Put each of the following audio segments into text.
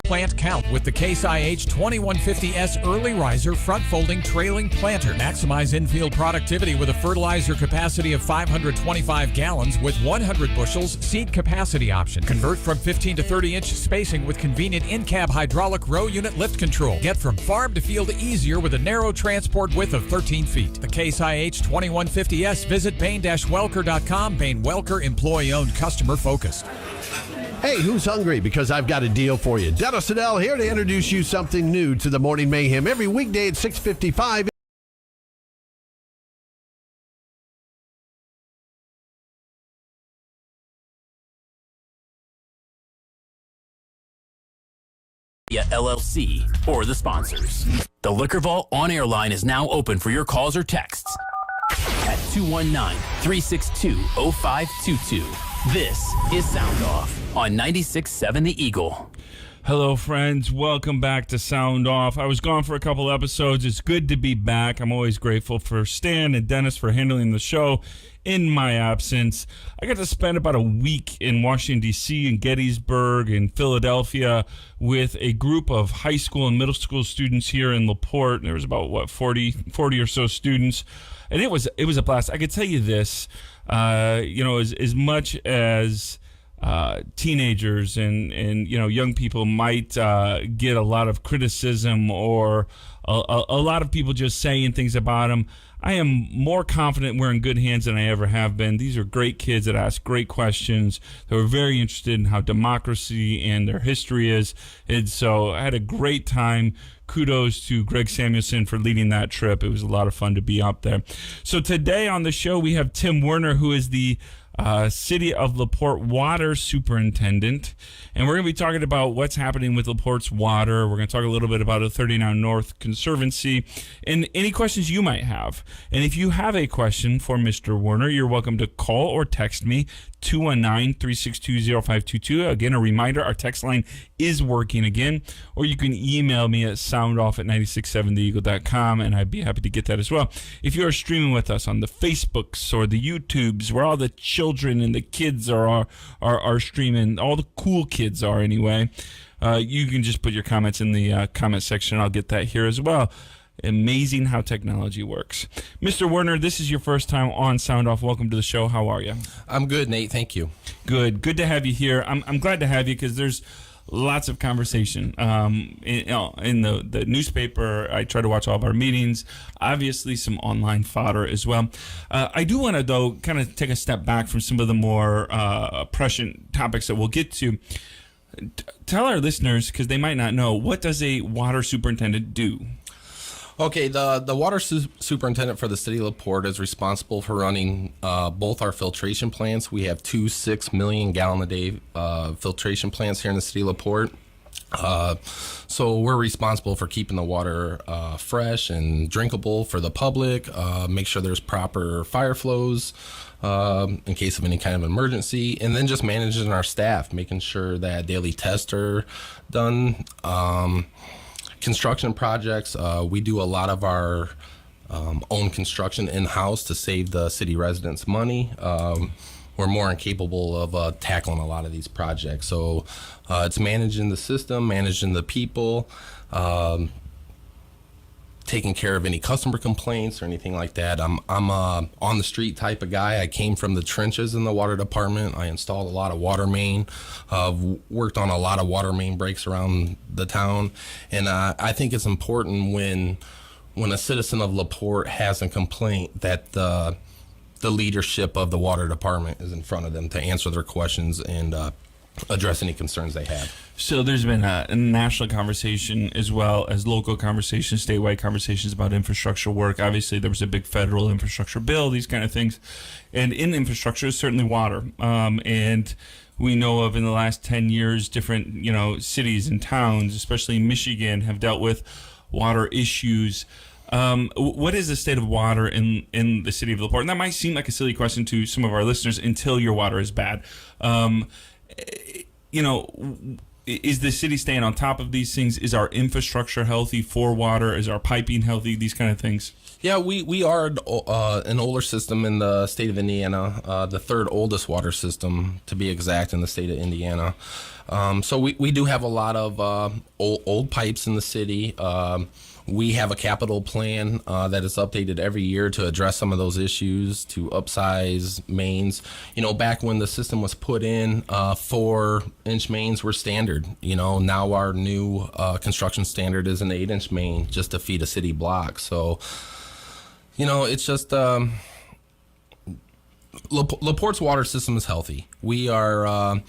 Plant count with the Case IH 2150S Early Riser Front Folding Trailing Planter. Maximize infield productivity with a fertilizer capacity of 525 gallons with 100 bushels seed capacity option. Convert from 15 to 30-inch spacing with convenient in-cab hydraulic row unit lift control. Get from farm to field easier with a narrow transport width of 13 feet. The Case IH 2150S. Visit Bain-Welker.com. Bain Welker, employee-owned, customer-focused. Hey, who's hungry? Because I've got a deal for you. Dennis Adele here to introduce you something new to the Morning Mayhem every weekday at 6:55. LLC or the sponsors. The Liquor Vault on-air line is now open for your calls or texts at 219-362-0522. This is Sound Off on 96.7 The Eagle. Hello, friends. Welcome back to Sound Off. I was gone for a couple episodes. It's good to be back. I'm always grateful for Stan and Dennis for handling the show in my absence. I got to spend about a week in Washington, D.C., and Gettysburg and Philadelphia with a group of high school and middle school students here in LaPorte. There was about, 40 or so students. And it was a blast. I could tell you this, as much as teenagers and young people might get a lot of criticism or a lot of people just saying things about them, I am more confident we're in good hands than I ever have been. These are great kids that ask great questions. They were very interested in how democracy and their history is. And so I had a great time. Kudos to Greg Samuelson for leading that trip. It was a lot of fun to be out there. So today on the show, we have Tim Werner, who is the City of LaPorte Water Superintendent. And we're going to be talking about what's happening with LaPorte's water. We're going to talk a little bit about the 39 North Conservancy and any questions you might have. And if you have a question for Mr. Werner, you're welcome to call or text me, 219-362-0522. Again, a reminder, our text line is working again. Or you can email me at soundoff@967theeagle.com, and I'd be happy to get that as well. If you are streaming with us on the Facebooks or the YouTubes, where all the children and the kids are streaming, all the cool kids are anyway, you can just put your comments in the comment section. I'll get that here as well. Amazing how technology works. Mr. Werner, this is your first time on Sound Off. Welcome to the show. How are you? I'm good, Nate. Thank you. Good to have you here. I'm glad to have you because there's lots of conversation. In the newspaper, I try to watch all of our meetings. Obviously, some online fodder as well. I do want to, though, kind of take a step back from some of the more prescient topics that we'll get to. Tell our listeners, because they might not know, what does a water superintendent do? Okay, the water superintendent for the city of LaPorte is responsible for running both our filtration plants. We have two 6 million gallon a day filtration plants here in the city of LaPorte. So we're responsible for keeping the water fresh and drinkable for the public, make sure there's proper fire flows in case of any kind of emergency, and then just managing our staff, making sure that daily tests are done. Construction projects, we do a lot of our own construction in-house to save the city residents money. We're more incapable of tackling a lot of these projects. So it's managing the system, managing the people, taking care of any customer complaints or anything like that. I'm a on the street type of guy. I came from the trenches in the water department. I installed a lot of water main, worked on a lot of water main breaks around the town, and I think it's important when a citizen of LaPorte has a complaint that the leadership of the water department is in front of them to answer their questions and address any concerns they have. So there's been a national conversation as well as local conversations, statewide conversations about infrastructure work. Obviously, there was a big federal infrastructure bill, these kind of things. And in infrastructure is certainly water. And we know of in the last 10 years, different cities and towns, especially Michigan, have dealt with water issues. What is the state of water in the city of LaPorte? And that might seem like a silly question to some of our listeners until your water is bad. is the city staying on top of these things? Is our infrastructure healthy for water? Is our piping healthy? These kind of things. Yeah, we are an older system in the state of Indiana, the third oldest water system, to be exact, in the state of Indiana. So we do have a lot of old pipes in the city. We have a capital plan that is updated every year to address some of those issues, to upsize mains. Back when the system was put in, 4-inch mains were standard. Now our new construction standard is an 8-inch main just to feed a city block. So, it's just LaPorte's water system is healthy. We're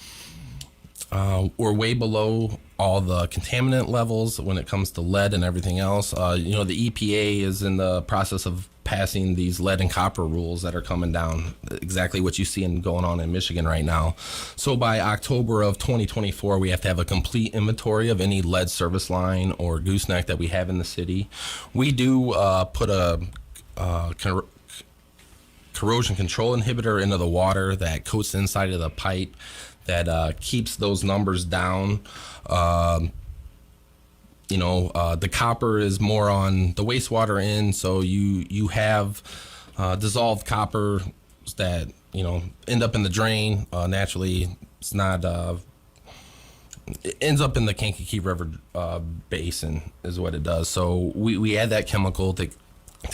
way below all the contaminant levels when it comes to lead and everything else. The EPA is in the process of passing these lead and copper rules that are coming down, exactly what you see going on in Michigan right now. So by October of 2024, we have to have a complete inventory of any lead service line or gooseneck that we have in the city. We do put a corrosion control inhibitor into the water that coats the inside of the pipe that keeps those numbers down. The copper is more on the wastewater end, so you have dissolved copper that end up in the drain. Naturally, it's not. It ends up in the Kankakee River basin, is what it does. So we add that chemical to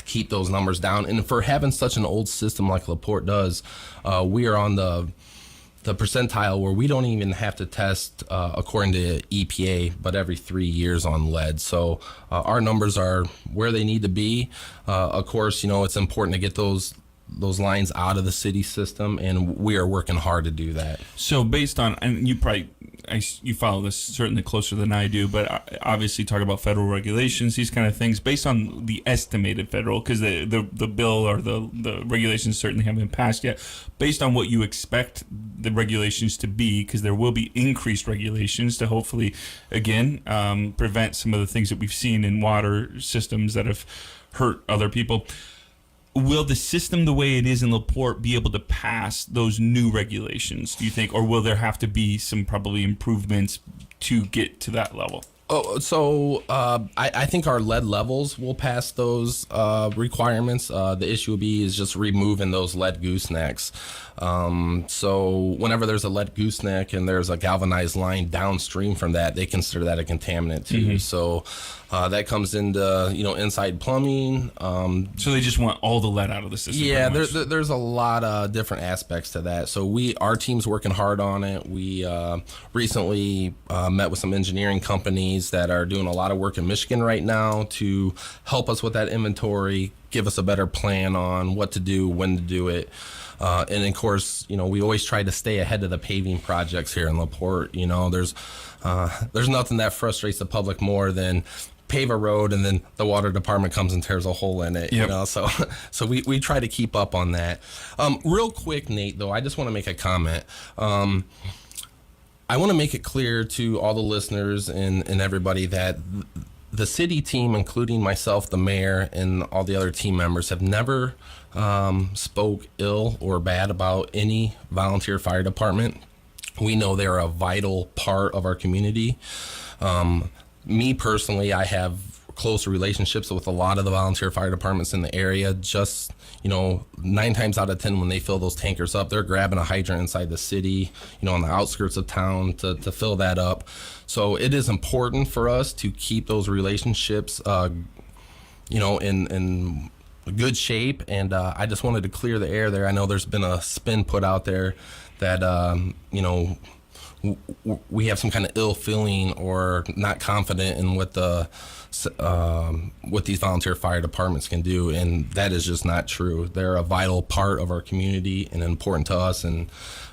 keep those numbers down. And for having such an old system like LaPorte does, we are on the percentile where we don't even have to test according to EPA, but every 3 years on lead. So our numbers are where they need to be. Of course, it's important to get those lines out of the city system, and we are working hard to do that. So based on, and you follow this certainly closer than I do, but obviously talk about federal regulations, these kind of things, based on the estimated federal, because the bill or the regulations certainly haven't been passed yet, based on what you expect the regulations to be, because there will be increased regulations to hopefully, again, prevent some of the things that we've seen in water systems that have hurt other people. Will the system, the way it is in LaPorte, be able to pass those new regulations, do you think? Or will there have to be some probably improvements to get to that level? I think our lead levels will pass those requirements. The issue will be is just removing those lead goosenecks. So whenever there's a lead gooseneck and there's a galvanized line downstream from that, they consider that a contaminant too. Mm-hmm. So that comes into inside plumbing. So they just want all the lead out of the system. Yeah, there's a lot of different aspects to that. So our team's working hard on it. We recently met with some engineering companies that are doing a lot of work in Michigan right now to help us with that inventory, give us a better plan on what to do, when to do it. And of course, we always try to stay ahead of the paving projects here in LaPorte. There's nothing that frustrates the public more than pave a road and then the water department comes and tears a hole in it. Yep. So we try to keep up on that. Real quick, Nate, though, I just want to make a comment. I want to make it clear to all the listeners and everybody that the city team, including myself, the mayor, and all the other team members, have never spoke ill or bad about any volunteer fire department. We know they're a vital part of our community. Me personally, I have close relationships with a lot of the volunteer fire departments in the area. Just 9 times out of 10, when they fill those tankers up, they're grabbing a hydrant inside the city, on the outskirts of town to fill that up. So it is important for us to keep those relationships, in good shape. And I just wanted to clear the air there. I know there's been a spin put out there that, we have some kind of ill feeling or not confident in what these volunteer fire departments can do, and that is just not true. They're a vital part of our community and important to us, and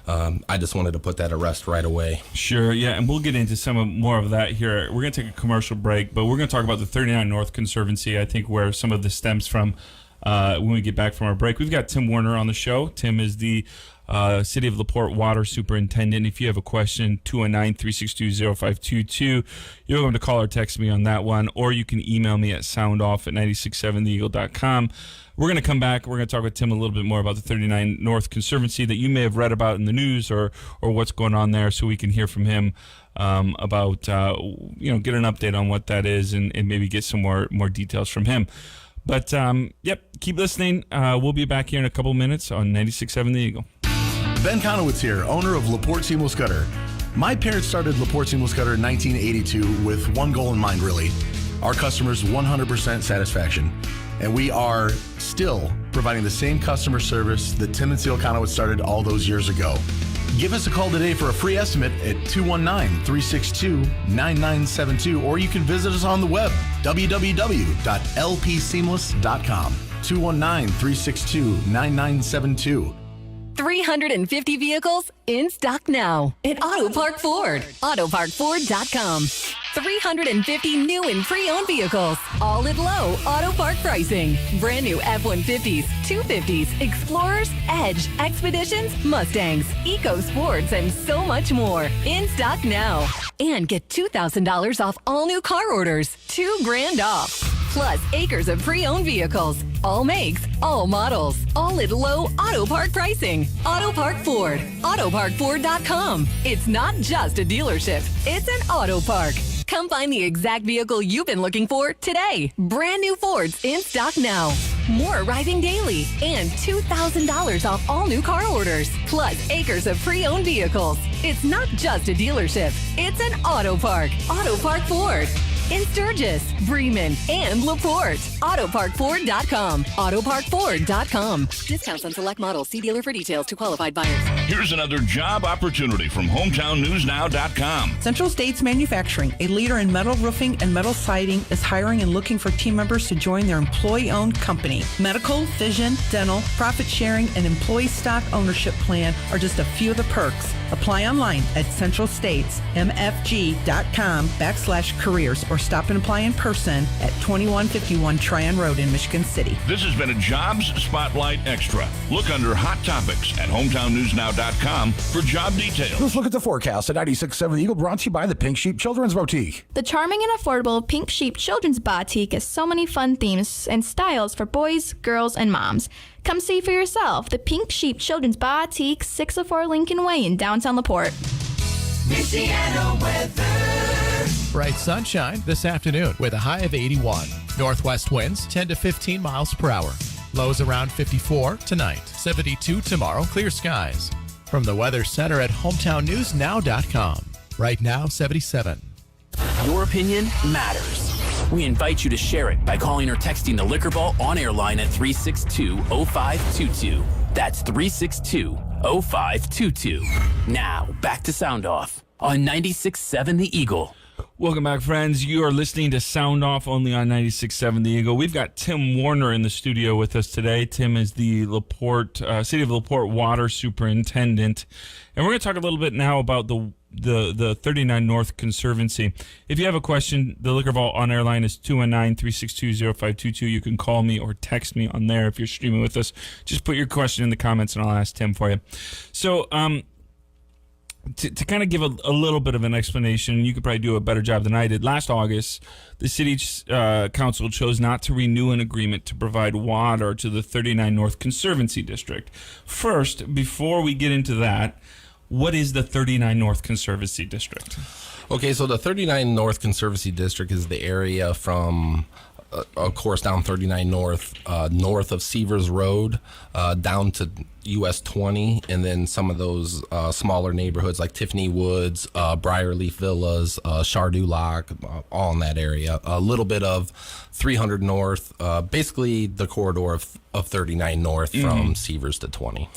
I just wanted to put that to rest right away. Sure, yeah, and we'll get into more of that here. We're going to take a commercial break, but we're going to talk about the 39 North Conservancy, I think, where some of this stems from when we get back from our break. We've got Tim Werner on the show. Tim is the City of LaPorte Water Superintendent. If you have a question, 219-362-0522. You're welcome to call or text me on that one, or you can email me at soundoff@967theeagle.com. We're going to come back. We're going to talk with Tim a little bit more about the 39 North Conservancy that you may have read about in the news or what's going on there, so we can hear from him about, get an update on what that is and maybe get some more details from him. But, keep listening. We'll be back here in a couple minutes on 96.7 The Eagle. Ben Conowitz here, owner of LaPorte Seamless Gutter. My parents started LaPorte Seamless Gutter in 1982 with one goal in mind, really. Our customers' 100% satisfaction. And we are still providing the same customer service that Tim and Seal Conowitz started all those years ago. Give us a call today for a free estimate at 219-362-9972, or you can visit us on the web, www.lpseamless.com. 219-362-9972. 350 vehicles in stock now at Auto Park Ford. AutoParkFord.com. 350 new and pre-owned vehicles, all at low Auto Park pricing. Brand new F-150s, 250s, Explorers, Edge, Expeditions, Mustangs, EcoSports, and so much more. In stock now. And get $2,000 off all new car orders. $2,000 off. Plus acres of pre-owned vehicles. All makes, all models, all at low Auto Park pricing. Auto Park Ford. AutoParkFord.com. It's not just a dealership, it's an auto park. Come find the exact vehicle you've been looking for today. Brand new Fords in stock now. More arriving daily. And $2,000 off all new car orders. Plus acres of pre-owned vehicles. It's not just a dealership, it's an auto park. Auto Park Ford. In Sturgis, Bremen, and LaPorte. AutoParkFord.com. AutoParkFord.com. Discounts on select models. See dealer for details to qualified buyers. Here's another job opportunity from HometownNewsNow.com. Central States Manufacturing, a leader in metal roofing and metal siding, is hiring and looking for team members to join their employee-owned company. Medical, vision, dental, profit sharing, and employee stock ownership plan are just a few of the perks. Apply online at centralstatesmfg.com/careers or stop and apply in person at 2151 Tryon Road in Michigan City. This has been a Jobs Spotlight Extra. Look under Hot Topics at HometownNewsNow.com for job details. Let's look at the forecast at 96.7 The Eagle, brought to you by the Pink Sheep Children's Boutique. The charming and affordable Pink Sheep Children's Boutique has so many fun themes and styles for boys, girls, and moms. Come see for yourself. The Pink Sheep Children's Boutique, 604 Lincoln Way in downtown LaPorte. Michiana weather. Bright sunshine this afternoon with a high of 81. Northwest winds 10 to 15 miles per hour. Lows around 54 tonight. 72 tomorrow. Clear skies. From the Weather Center at HometownNewsNow.com. Right now, 77. Your opinion matters. We invite you to share it by calling or texting the Liquor Vault on-air line at 362-0522. That's 362-0522. Now, back to Sound Off on 96.7 The Eagle. Welcome back, friends. You are listening to Sound Off only on 96.7 The Eagle. We've got Tim Werner in the studio with us today. Tim is the City of LaPorte Water Superintendent. And we're going to talk a little bit now about the 39 North Conservancy. If you have a question, the Liquor Vault on-air line is 219-362-0522. You can call me or text me on there if you're streaming with us. Just put your question in the comments and I'll ask Tim for you. So, to kind of give a little bit of an explanation, you could probably do a better job than I did. Last August, the city council chose not to renew an agreement to provide water to the 39 North Conservancy District. First, before we get into that, what is the 39 North Conservancy District? Okay, so the 39 North Conservancy District is the area from, of course, down 39 North, north of Seavers Road, down to US 20, and then some of those smaller neighborhoods like Tiffany Woods, Briarleaf Villas, Chardu Lock, all in that area. A little bit of 300 North, basically the corridor of 39 North from Seavers to 20.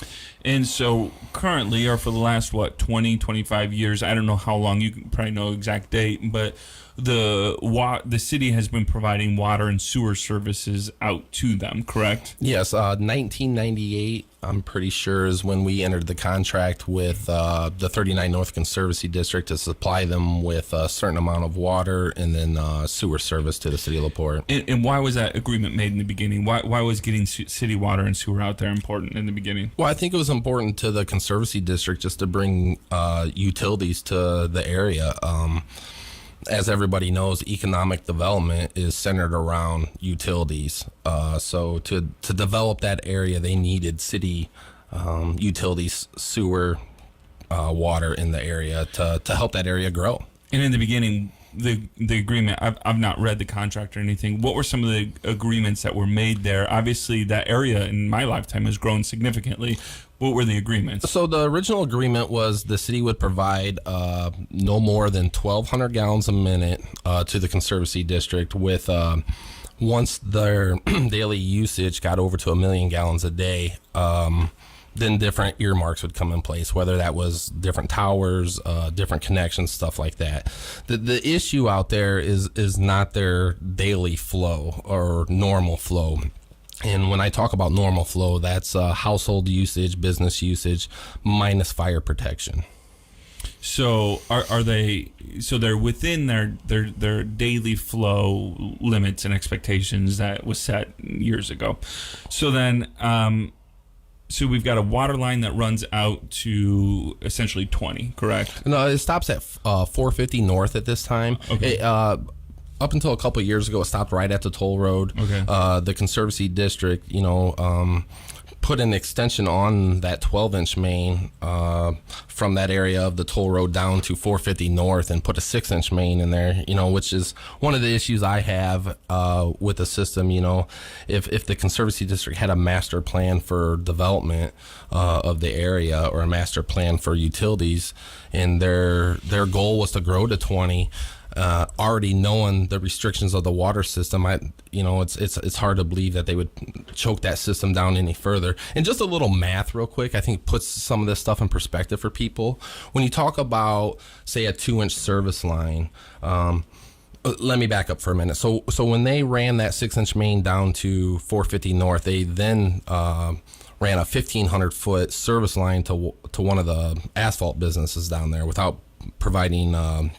And so currently, or for the last, 20, 25 years, I don't know how long, you can probably know exact date, but the city has been providing water and sewer services out to them, correct? Yes, 1998, I'm pretty sure, is when we entered the contract with the 39 North Conservancy District to supply them with a certain amount of water and then sewer service to the city of LaPorte. And why was that agreement made in the beginning? Why was getting city water and sewer out there important in the beginning? Well, I think it was important to the Conservancy District just to bring utilities to the area. as everybody knows, economic development is centered around utilities. So to develop that area, they needed city utilities, sewer, water in the area to help that area grow. And in the beginning, the agreement, I've not read the contract or anything. What were some of the agreements that were made there? Obviously, that area in my lifetime has grown significantly. What were the agreements? So the original agreement was the city would provide no more than 1,200 gallons a minute to the Conservancy District with once their daily usage got over to 1 million gallons a day, then different earmarks would come in place, whether that was different towers, different connections, stuff like that. The issue out there is not their daily flow or normal flow. And when I talk about normal flow, that's household usage, business usage, minus fire protection. So are they? So they're within their daily flow limits and expectations that was set years ago. So then, so we've got a water line that runs out to essentially 20, correct? No, it stops at 450 North at this time. Okay. Up until a couple of years ago, it stopped right at the toll road. Okay. The Conservancy District, put an extension on that 12-inch main from that area of the toll road down to 450 North and put a 6-inch main in there, which is one of the issues I have with the system. If the Conservancy District had a master plan for development of the area or a master plan for utilities, and their goal was to grow to 20, already knowing the restrictions of the water system, it's hard to believe that they would choke that system down any further. And just a little math real quick, I think puts some of this stuff in perspective for people. When you talk about, say, a 2-inch service line, let me back up for a minute. So when they ran that 6-inch main down to 450 North, they then ran a 1,500-foot service line to one of the asphalt businesses down there without providing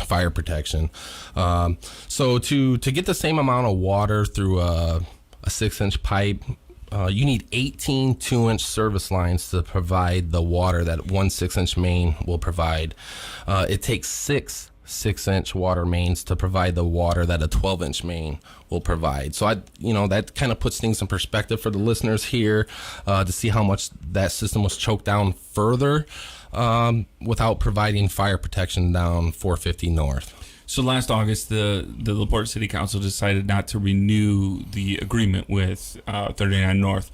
fire protection. So to get the same amount of water through a 6-inch pipe, you need 18 2-inch service lines to provide the water that one 6-inch main will provide. It takes 6-inch water mains to provide the water that a 12-inch main will provide. So that kind of puts things in perspective for the listeners here to see how much that system was choked down further without providing fire protection down 450 North. So last August, the LaPorte City Council decided not to renew the agreement with 39 North.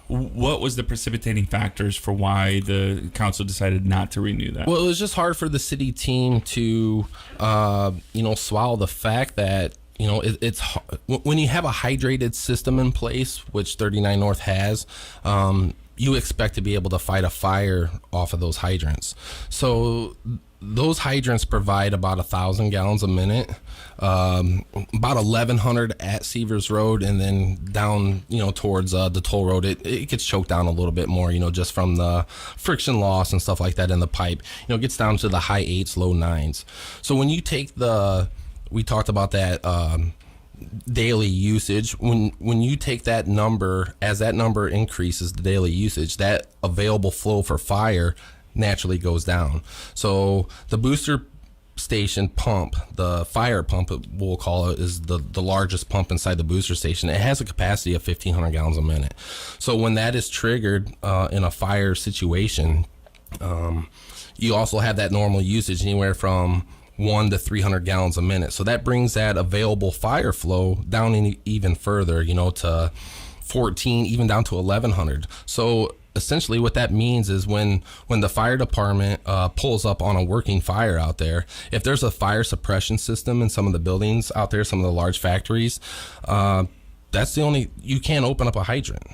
What was the precipitating factors for why the council decided not to renew that? Well, it was just hard for the city team to, swallow the fact that, it's when you have a hydrated system in place, which 39 North has, you expect to be able to fight a fire off of those hydrants. So those hydrants provide about 1,000 gallons a minute, about 1,100 at Severs Road, and then down, towards the toll road, it gets choked down a little bit more, just from the friction loss and stuff like that in the pipe. It gets down to the high 8s, low 9s. So when you take we talked about that daily usage, when you take that number, as that number increases, the daily usage, that available flow for fire naturally goes down. So the booster station pump, the fire pump we'll call it, is the largest pump inside the booster station. It has a capacity of 1,500 gallons a minute. So when that is triggered in a fire situation, you also have that normal usage anywhere from 1 to 300 gallons a minute. So that brings that available fire flow down even further, to 14, even down to 1,100. So essentially what that means is when the fire department pulls up on a working fire out there, if there's a fire suppression system in some of the buildings out there, some of the large factories, you can't open up a hydrant.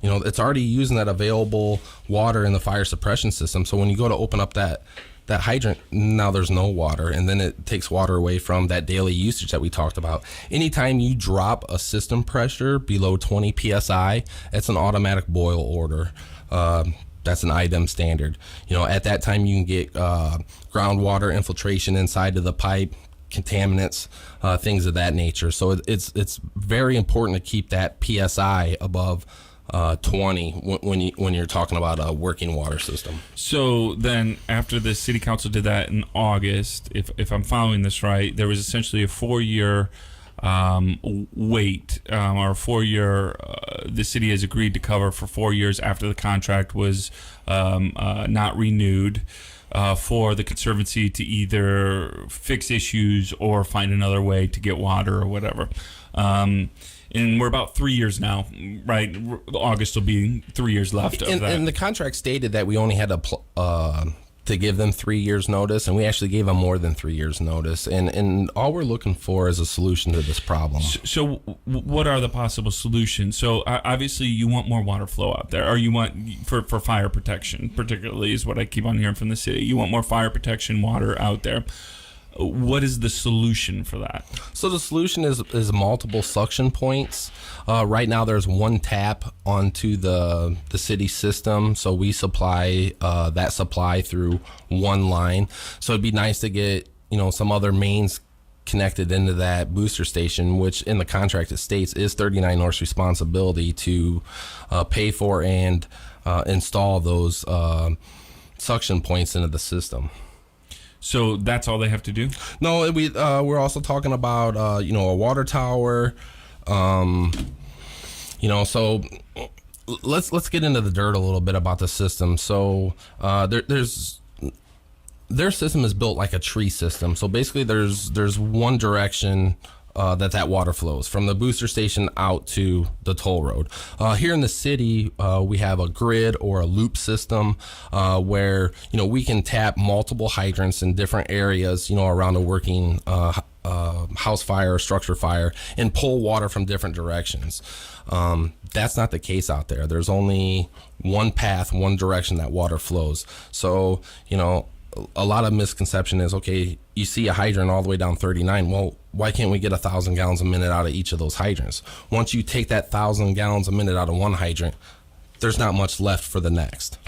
It's already using that available water in the fire suppression system. So when you go to open up that hydrant, now there's no water, and then it takes water away from that daily usage that we talked about. Anytime you drop a system pressure below 20 psi, it's an automatic boil order. That's an IDEM standard. At that time you can get groundwater infiltration inside of the pipe, contaminants, things of that nature. So it's very important to keep that psi above 20 when you're talking about a working water system. So then after the city council did that in August, if I'm following this right, there was essentially a 4-year wait, or 4-year, the city has agreed to cover for 4 years after the contract was not renewed, for the Conservancy to either fix issues or find another way to get water or whatever. And we're about 3 years now, right? August will be 3 years left of that. And the contract stated that we only had to give them 3 years notice, and we actually gave them more than 3 years notice. And all we're looking for is a solution to this problem. So what are the possible solutions? So obviously you want more water flow out there, or you want for fire protection, particularly, is what I keep on hearing from the city. You want more fire protection water out there. What is the solution for that? So the solution is multiple suction points. Right now there's one tap onto the city system, so we supply that supply through one line. So it'd be nice to get some other mains connected into that booster station, which in the contract it states is 39 North's responsibility to pay for and install those suction points into the system. So that's all they have to do? No, we're also talking about a water tower. So let's get into the dirt a little bit about the system. So their system is built like a tree system. So basically, there's one direction that water flows from the booster station out to the toll road. Here in the city, we have a grid or a loop system where we can tap multiple hydrants in different areas around a working house fire or structure fire and pull water from different directions. That's not the case out there. There's only one path, one direction that water flows. So a lot of misconception is, okay, you see a hydrant all the way down 39. Well, why can't we get 1,000 gallons a minute out of each of those hydrants? Once you take that 1,000 gallons a minute out of one hydrant, there's not much left for the next.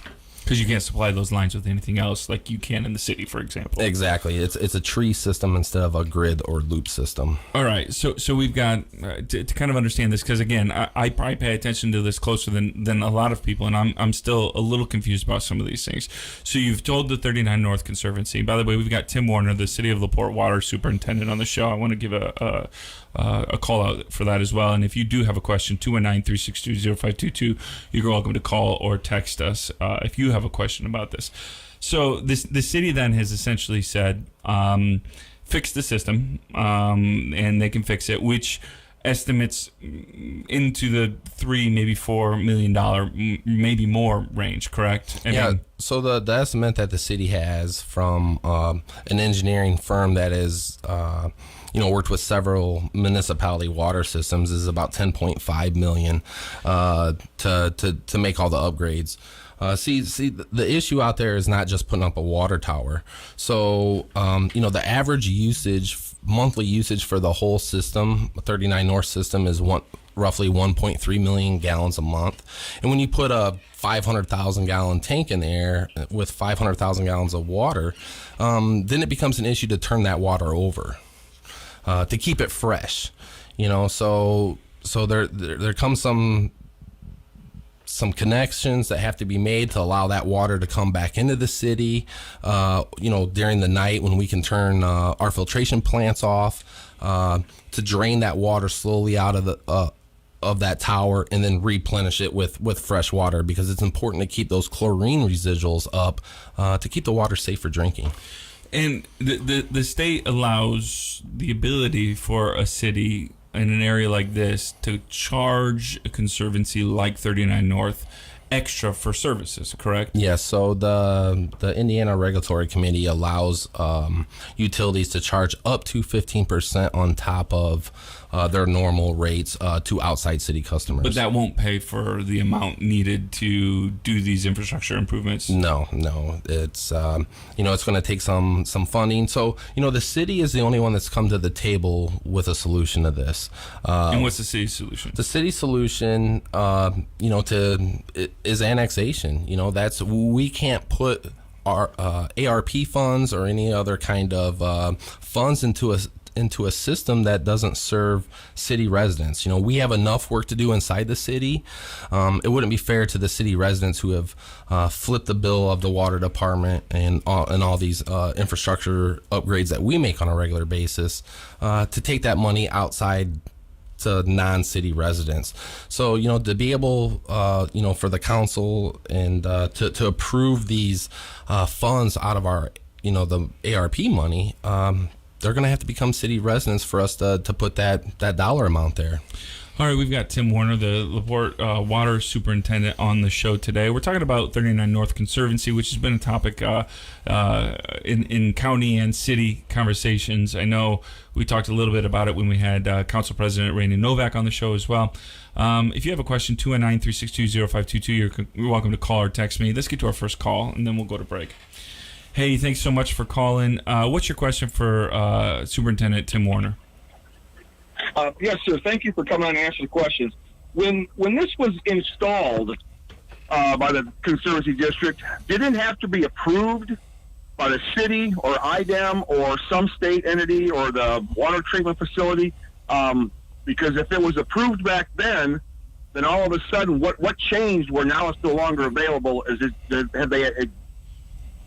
Because you can't supply those lines with anything else like you can in the city, for example. Exactly. It's a tree system instead of a grid or loop system. All right. So we've got to kind of understand this, because again, I probably pay attention to this closer than a lot of people, and I'm still a little confused about some of these things. So you've told the 39 North Conservancy. By the way, we've got Tim Werner, the City of LaPorte Water Superintendent, on the show. I want to give a call out for that as well. And if you do have a question, 219-362-0522, you're welcome to call or text us if you have a question about this. So the city then has essentially said, fix the system, and they can fix it, which estimates into the $3, maybe $4 million, maybe more range, correct? So the estimate that the city has from an engineering firm that is worked with several municipality water systems is about $10.5 million to make all the upgrades. See, the issue out there is not just putting up a water tower. So, the average monthly usage for the whole system, 39 North system, is roughly 1.3 million gallons a month. And when you put a 500,000 gallon tank in there with 500,000 gallons of water, then it becomes an issue to turn that water over, to keep it fresh. So there comes some connections that have to be made to allow that water to come back into the city, during the night when we can turn our filtration plants off, to drain that water slowly out of that tower and then replenish it with fresh water, because it's important to keep those chlorine residuals up to keep the water safe for drinking. And the state allows the ability for a city in an area like this to charge a conservancy like 39 North extra for services, correct? Yes. So the Indiana Regulatory Committee allows utilities to charge up to 15% on top of their normal rates to outside city customers. But that won't pay for the amount needed to do these infrastructure improvements? No. It's it's going to take some funding. So the city is the only one that's come to the table with a solution to this. And what's the city's solution? The city's solution, is annexation. We can't put our ARP funds or any other kind of funds into into a system that doesn't serve city residents. We have enough work to do inside the city. It wouldn't be fair to the city residents who have flipped the bill of the water department and all these infrastructure upgrades that we make on a regular basis to take that money outside to non-city residents. So, to be able, for the council and to approve these funds out of our, the ARP money, they're going to have to become city residents for us to put that dollar amount there. All right, we've got Tim Werner, the LaPorte Water Superintendent, on the show today. We're talking about 39 North Conservancy, which has been a topic in county and city conversations. I know we talked a little bit about it when we had Council President Rainey Novak on the show as well. If you have a question, 219-362-0522, you're welcome to call or text me. Let's get to our first call, and then we'll go to break. Hey, thanks so much for calling. What's your question for Superintendent Tim Werner? Yes, sir. Thank you for coming on and answering the questions. When this was installed by the Conservancy District, did it have to be approved by the city or IDEM or some state entity or the water treatment facility? Because if it was approved back then all of a sudden, what changed where now it's no longer available? Have they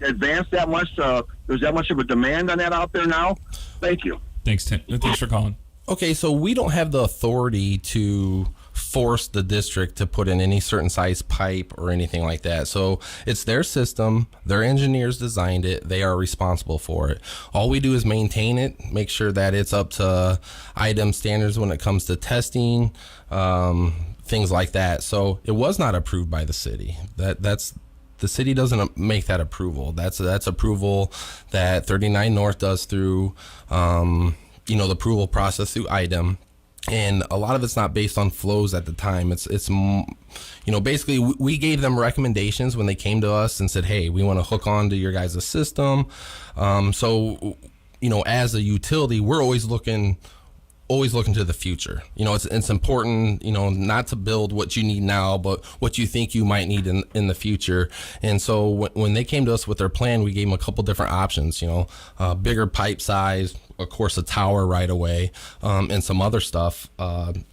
advanced that much? There's that much of a demand on that out there now? Thank you. Thanks, Tim. Thanks for calling. Okay, so we don't have the authority to force the district to put in any certain size pipe or anything like that. So it's their system. Their engineers designed it. They are responsible for it. All we do is maintain it, make sure that it's up to IDEM standards when it comes to testing, things like that. So it was not approved by the city. That's the city doesn't make that approval. That's approval that 39 North does through the approval process through IDEM, and a lot of it's not based on flows at the time. It's basically we gave them recommendations when they came to us and said, hey, we want to hook on to your guys' system. So as a utility, we're always looking to the future. It's important, not to build what you need now, but what you think you might need in the future. And so when they came to us with their plan, we gave them a couple different options, bigger pipe size, of course, a tower right away, and some other stuff,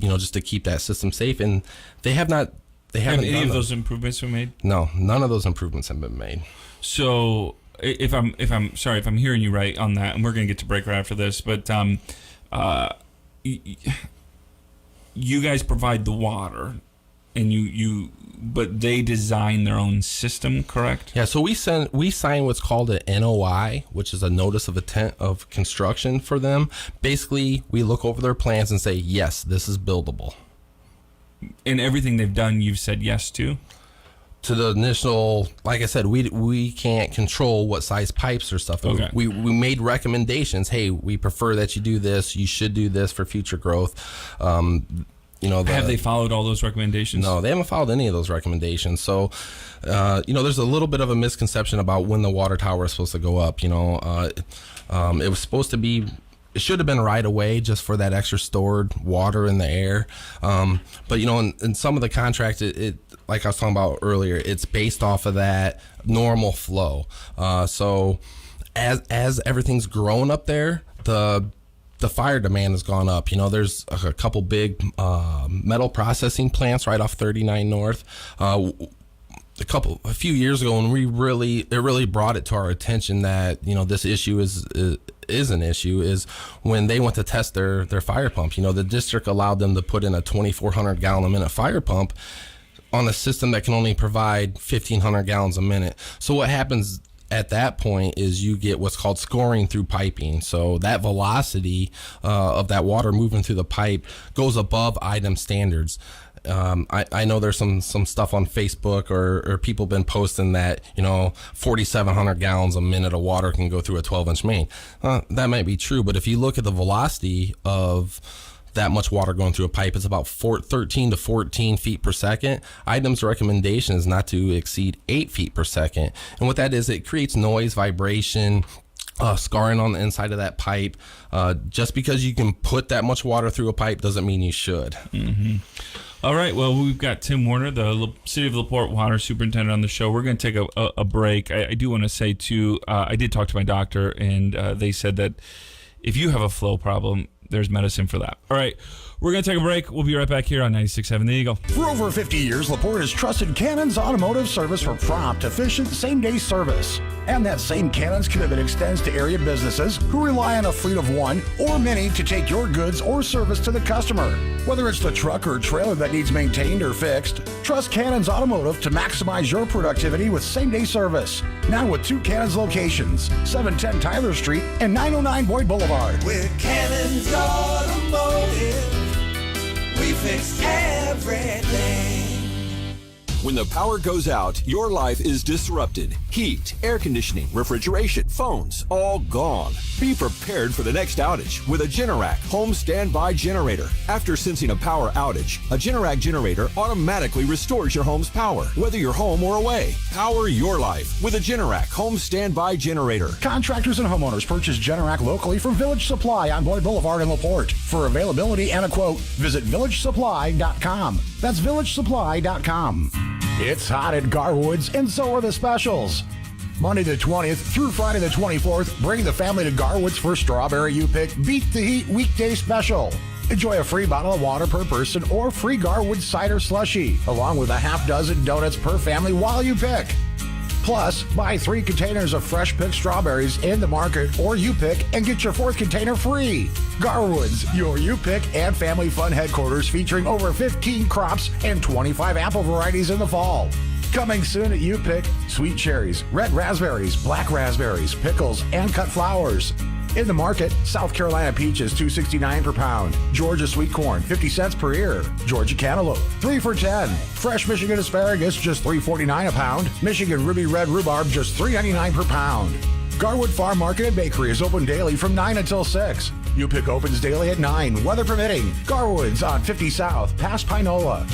just to keep that system safe. And they haven't any of those improvements been made? No, none of those improvements have been made. So if I'm hearing you right on that, and we're going to get to break right after this, but you guys provide the water, and but they design their own system, correct? Yeah. So we sign what's called an NOI, which is a notice of intent of construction for them. Basically, we look over their plans and say, yes, this is buildable. And everything they've done, you've said yes to? To the initial, like I said, we can't control what size pipes or stuff. Okay. We made recommendations. Hey, we prefer that you do this. You should do this for future growth. Have they followed all those recommendations? No, they haven't followed any of those recommendations. So, there's a little bit of a misconception about when the water tower is supposed to go up. It was supposed to be. It should have been right away just for that extra stored water in the air. But, in some of the contracts, it like I was talking about earlier, it's based off of that normal flow. So as everything's grown up there, the fire demand has gone up. There's a couple big metal processing plants right off 39 North. A few years ago, when it really brought it to our attention that this issue is an issue, is when they went to test their fire pump. The district allowed them to put in a 2,400 gallon a minute fire pump on a system that can only provide 1,500 gallons a minute. So what happens at that point is you get what's called scoring through piping. So that velocity of that water moving through the pipe goes above IDEM standards. I know there's some stuff on Facebook or people been posting that 4,700 gallons a minute of water can go through a 12-inch main. That might be true, but if you look at the velocity of that much water going through a pipe, it's about 13 to 14 feet per second. IDEM's recommendation is not to exceed 8 feet per second. And what that is, it creates noise, vibration, scarring on the inside of that pipe. Just because you can put that much water through a pipe doesn't mean you should. Mm-hmm. All right, well, we've got Tim Werner, the City of LaPorte Water Superintendent, on the show. We're going to take a break. I do want to say, too, I did talk to my doctor, and they said that if you have a flow problem, there's medicine for that. All right, we're going to take a break. We'll be right back here on 96.7 The Eagle. For over 50 years, LaPorte has trusted Cannon's Automotive Service for prompt, efficient, same-day service. And that same Cannon's commitment extends to area businesses who rely on a fleet of one or many to take your goods or service to the customer. Whether it's the truck or trailer that needs maintained or fixed, trust Cannon's Automotive to maximize your productivity with same-day service. Now with 2 Cannon's locations, 710 Tyler Street and 909 Boyd Boulevard. With Cannon's Automotive, we fix everything. When the power goes out, your life is disrupted. Heat, air conditioning, refrigeration, phones, all gone. Be prepared for the next outage with a Generac home standby generator. After sensing a power outage, a Generac generator automatically restores your home's power, whether you're home or away. Power your life with a Generac home standby generator. Contractors and homeowners purchase Generac locally from Village Supply on Boyd Boulevard in LaPorte. For availability and a quote, visit villagesupply.com. That's villagesupply.com. It's hot at Garwood's, and so are the specials. Monday the 20th through Friday the 24th, bring the family to Garwood's for Strawberry You Pick Beat the Heat Weekday Special. Enjoy a free bottle of water per person or free Garwood cider slushie, along with a half dozen donuts per family while you pick. Plus, buy 3 containers of fresh picked strawberries in the market or you pick and get your 4th container free. Garwood's, your you pick and family fun headquarters, featuring over 15 crops and 25 apple varieties in the fall. Coming soon at you pick sweet cherries, red raspberries, black raspberries, pickles, and cut flowers. In the market, South Carolina peaches $2.69 per pound, Georgia sweet corn 50 cents per ear, Georgia cantaloupe 3 for $10, fresh Michigan asparagus just $3.49 a pound, Michigan ruby red rhubarb just $3.99 per pound. Garwood Farm Market and Bakery is open daily from 9 until 6. You Pick opens daily at 9, weather permitting. Garwood's on 50 South, past Pinola.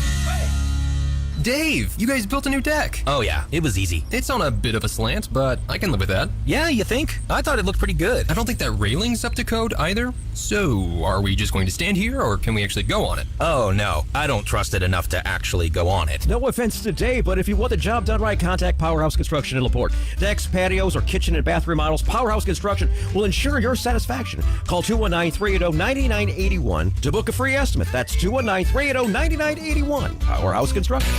Dave, you guys built a new deck. Oh yeah, it was easy. It's on a bit of a slant, but I can live with that. Yeah, you think? I thought it looked pretty good. I don't think that railing's up to code either. So, are we just going to stand here, or can we actually go on it? Oh no, I don't trust it enough to actually go on it. No offense to Dave, but if you want the job done right, contact Powerhouse Construction in LaPorte. Decks, patios, or kitchen and bathroom models, Powerhouse Construction will ensure your satisfaction. Call 219-380-9981 to book a free estimate. That's 219-380-9981. Powerhouse Construction.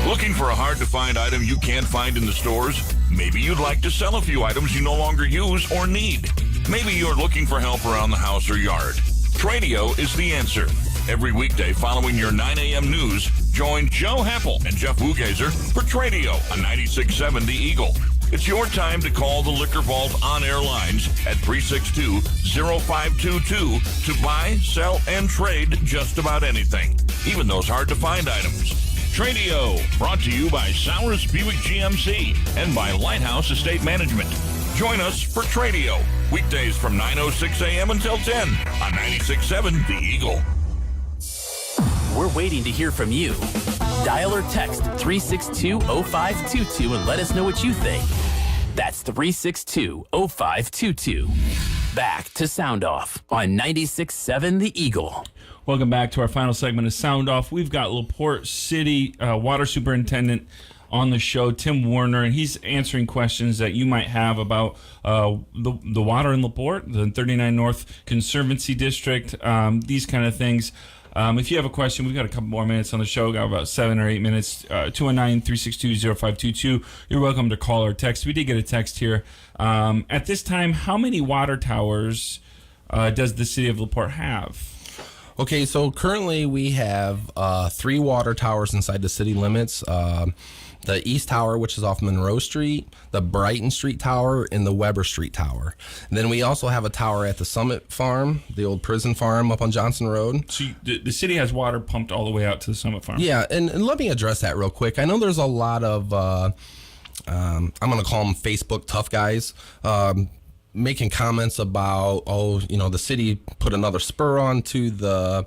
Looking for a hard-to-find item you can't find in the stores? Maybe you'd like to sell a few items you no longer use or need. Maybe you're looking for help around the house or yard. Tradio is the answer. Every weekday following your 9 a.m. news, join Joe Happel and Jeff Wugazer for Tradio on 96.7 The Eagle. It's your time to call the Liquor Vault on-air lines at 362-0522 to buy, sell, and trade just about anything, even those hard-to-find items. Tradio, brought to you by Sowers Buick GMC and by Lighthouse Estate Management. Join us for Tradio, weekdays from 9:06 a.m. until 10 on 96.7 The Eagle. We're waiting to hear from you. Dial or text 362-0522 and let us know what you think. That's 362-0522. Back to Sound Off on 96.7 The Eagle. Welcome back to our final segment of Sound Off. We've got LaPorte City Water Superintendent on the show, Tim Werner, and he's answering questions that you might have about the water in LaPorte, the 39 North Conservancy District, these kind of things. If you have a question, we've got a couple more minutes on the show. We've got about 7 or 8 minutes. 219-362-0522. You're welcome to call or text. We did get a text here. At this time, how many water towers does the city of LaPorte have? Okay, so currently we have 3 water towers inside the city limits. The East Tower, which is off Monroe Street, the Brighton Street Tower, and the Weber Street Tower. And then we also have a tower at the Summit Farm, the old prison farm up on Johnson Road. So the city has water pumped all the way out to the Summit Farm? Yeah, and let me address that real quick. I know there's a lot of, I'm going to call them Facebook tough guys, making comments about, the city put another spur onto the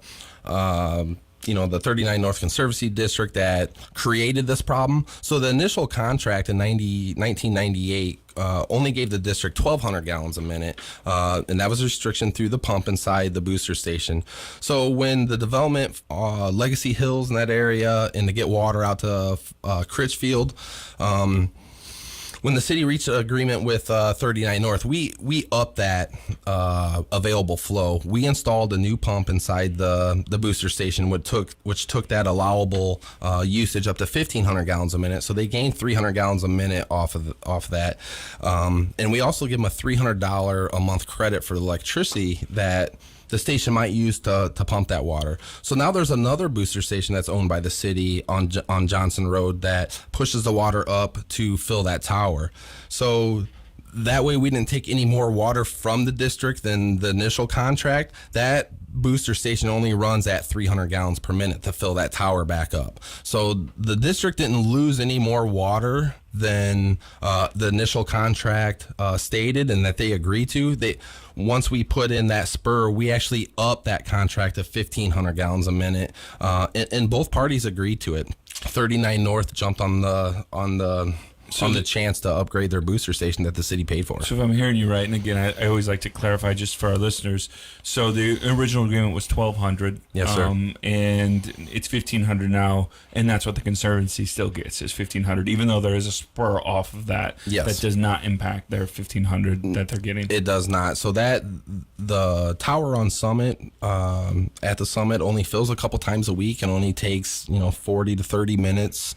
the 39 North Conservancy District that created this problem. So the initial contract in 1998 only gave the district 1,200 gallons a minute, and that was a restriction through the pump inside the booster station. So when the development, Legacy Hills in that area, and to get water out to Critchfield, when the city reached an agreement with 39 North, we upped that available flow. We installed a new pump inside the booster station, which took that allowable usage up to 1,500 gallons a minute. So they gained 300 gallons a minute off that, and we also give them a $300 a month credit for the electricity that the station might use to pump that water. So now there's another booster station that's owned by the city on Johnson Road that pushes the water up to fill that tower. So that way we didn't take any more water from the district than the initial contract. That booster station only runs at 300 gallons per minute to fill that tower back up. So the district didn't lose any more water than the initial contract stated and that they agreed to. Once we put in that spur, we actually upped that contract to 1,500 gallons a minute, and both parties agreed to it. 39 North jumped on the chance to upgrade their booster station that the city paid for. So if I'm hearing you right, and again, I always like to clarify just for our listeners. So the original agreement was $1,200. Yes, sir. And it's $1,500 now, and that's what the Conservancy still gets is $1,500, even though there is a spur off of that. Yes. That does not impact their $1,500 that they're getting. It does not. So that the tower on Summit, at the Summit, only fills a couple times a week and only takes 40 to 30 minutes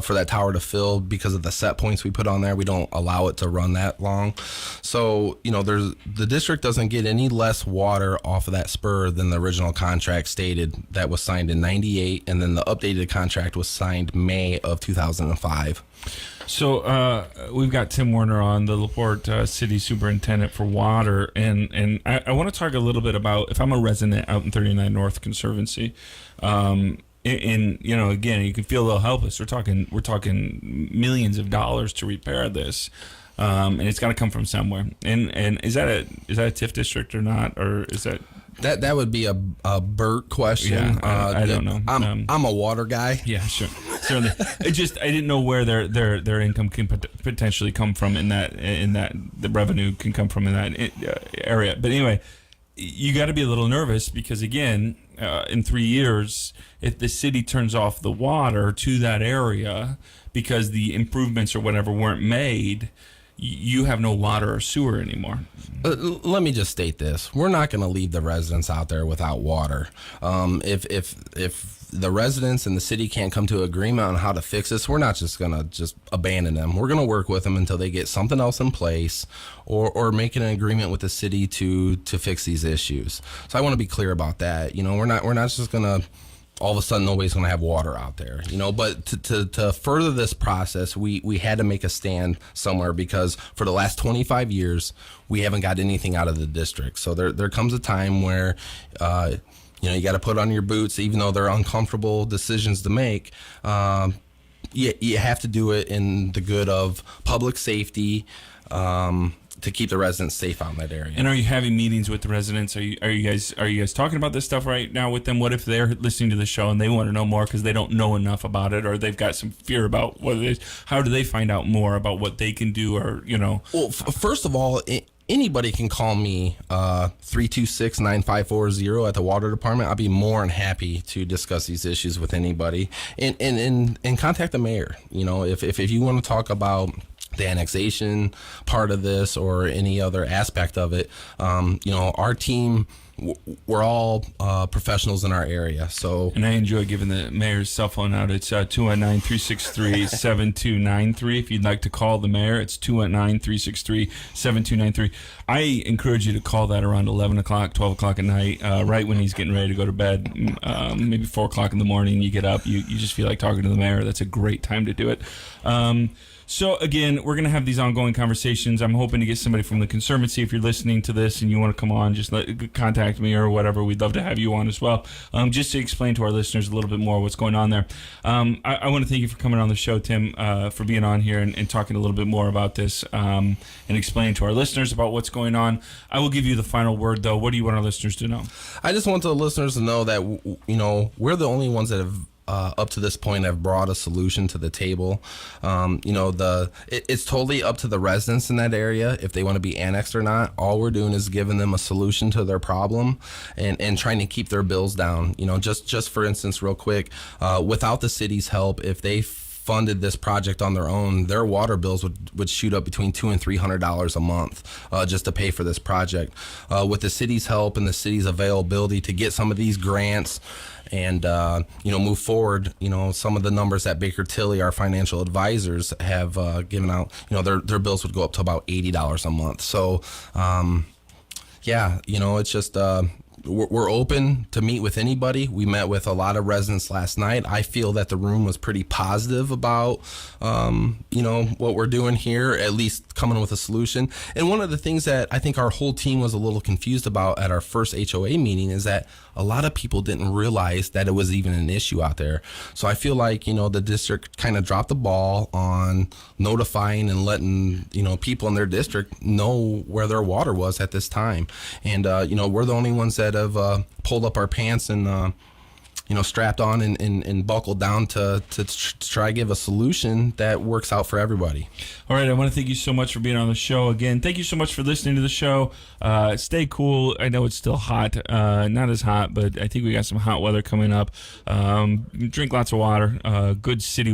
for that tower to fill because of the set points we put on there. We don't allow it to run that long. So, the district doesn't get any less water off of that spur than the original contract stated that was signed in 98, and then the updated contract was signed May of 2005. So we've got Tim Werner on, the LaPorte City Superintendent for Water, and I want to talk a little bit about, if I'm a resident out in 39 North Conservancy, and again, you can feel they'll help us. We're talking millions of dollars to repair this, and it's got to come from somewhere. And is that a TIF district or not, or is that? That would be a Bert question. Yeah, I don't know. I'm a water guy. Yeah, sure, certainly. I didn't know where their income can potentially come from in that the revenue can come from in that area. But anyway, you got to be a little nervous because again, in 3 years, if the city turns off the water to that area because the improvements or whatever weren't made, you have no water or sewer anymore. Let me just state this: we're not going to leave the residents out there without water. If the residents and the city can't come to an agreement on how to fix this, we're not just going to abandon them. We're going to work with them until they get something else in place, or make an agreement with the city to fix these issues. So I want to be clear about that. We're not just going to. All of a sudden, nobody's going to have water out there, But to further this process, we had to make a stand somewhere because for the last 25 years, we haven't got anything out of the district. So there comes a time where, you got to put on your boots, even though they're uncomfortable decisions to make. You have to do it in the good of public safety. To keep the residents safe out in that area. And are you having meetings with the residents? Are you guys talking about this stuff right now with them? What if they're listening to the show and they want to know more because they don't know enough about it, or they've got some fear about what it is? How do they find out more about what they can do, or Well, first of all, anybody can call me 326-9540 at the Water Department. I'll be more than happy to discuss these issues with anybody, and contact the mayor. If you want to talk about the annexation part of this or any other aspect of it, our team, we're all professionals in our area. And I enjoy giving the mayor's cell phone out. It's 219-363-7293. If you'd like to call the mayor, it's 219-363-7293. I encourage you to call that around 11 o'clock, 12 o'clock at night, right when he's getting ready to go to bed, maybe 4 o'clock in the morning. You get up, you just feel like talking to the mayor. That's a great time to do it. So, again, we're going to have these ongoing conversations. I'm hoping to get somebody from the Conservancy. If you're listening to this and you want to come on, just contact me or whatever. We'd love to have you on as well, just to explain to our listeners a little bit more what's going on there. I want to thank you for coming on the show, Tim, for being on here and talking a little bit more about this and explaining to our listeners about what's going on. I will give you the final word, though. What do you want our listeners to know? I just want the listeners to know that, we're the only ones that have up to this point have brought a solution to the table. It's totally up to the residents in that area if they want to be annexed or not. All we're doing is giving them a solution to their problem and trying to keep their bills down. Just for instance, real quick, without the city's help, if they funded this project on their own, their water bills would shoot up between $200 and $300 a month just to pay for this project. With the city's help and the city's availability to get some of these grants and move forward, some of the numbers that Baker Tilly, our financial advisors, have given out, their bills would go up to about $80 a month. So it's just we're open to meet with anybody. We met with a lot of residents last night. I feel that the room was pretty positive about, what we're doing here, at least coming with a solution. And one of the things that I think our whole team was a little confused about at our first HOA meeting is that a lot of people didn't realize that it was even an issue out there. So I feel like, the district kind of dropped the ball on notifying and letting, people in their district know where their water was at this time. And, we're the only ones that have pulled up our pants and, strapped on and buckled down to try to give a solution that works out for everybody. All right, I want to thank you so much for being on the show again. Thank you so much for listening to the show. Stay cool. I know it's still hot, not as hot, but I think we got some hot weather coming up. Drink lots of water. Good city